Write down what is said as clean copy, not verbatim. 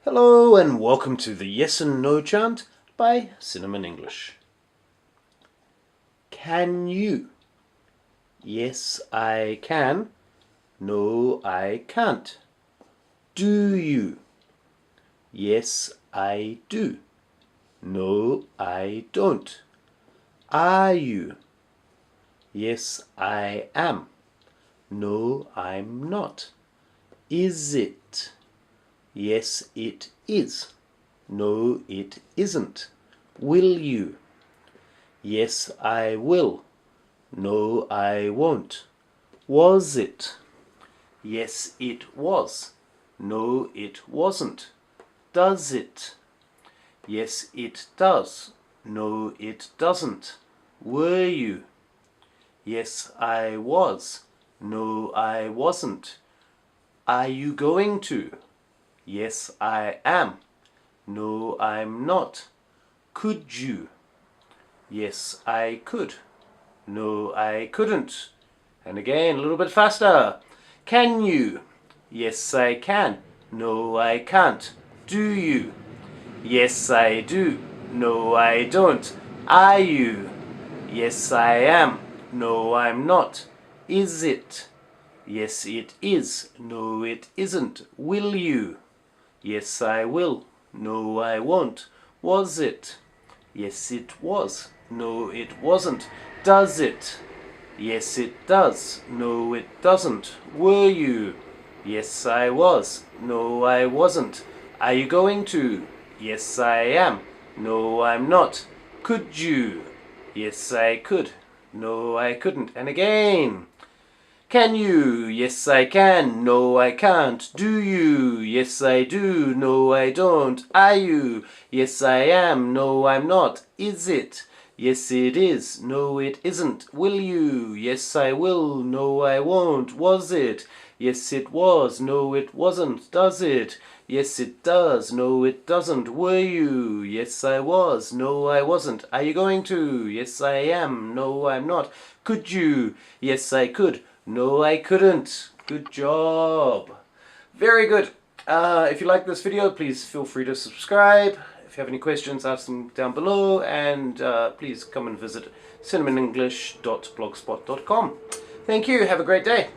Hello and welcome to the Yes and No chant by Cinnamon English. Can you? Yes, I can. No, I can't. Do you? Yes, I do. No, I don't. Are you? Yes, I am. No, I'm not. Is it? Yes, it is. No, it isn't. Will you? Yes, I will. No, I won't. Was it? Yes, it was. No, it wasn't. Does it? Yes, it does. No, it doesn't. Were you? Yes, I was. No, I wasn't. Are you going to? Yes, I am. No, I'm not. Could you? Yes, I could. No, I couldn't. And again, a little bit faster. Can you? Yes, I can. No, I can't. Do you? Yes, I do. No, I don't. Are you? Yes, I am. No, I'm not. Is it? Yes, it is. No, it isn't. Will you? Yes, I will. No, I won't. Was it? Yes, it was. No, it wasn't. Does it? Yes, it does. No, it doesn't. Were you? Yes, I was. No, I wasn't. Are you going to? Yes, I am. No, I'm not. Could you? Yes, I could. No, I couldn't. And again. Can you? Yes, I can. No, I can't. Do you? Yes, I do. No, I don't. Are you? Yes, I am. No, I'm not. Is it? Yes, it is. No, it isn't. Will you? Yes, I will. No, I won't. Was it? Yes, it was. No, it wasn't. Does it? Yes, it does. No, it doesn't. Were you? Yes, I was. No, I wasn't. Are you going to? Yes, I am. No, I'm not. Could you? Yes, I could. No, I couldn't. Good job. Very good. If you like this video, please feel free to subscribe. If you have any questions, ask them down below. And please come and visit cinnamonenglish.blogspot.com. Thank you. Have a great day.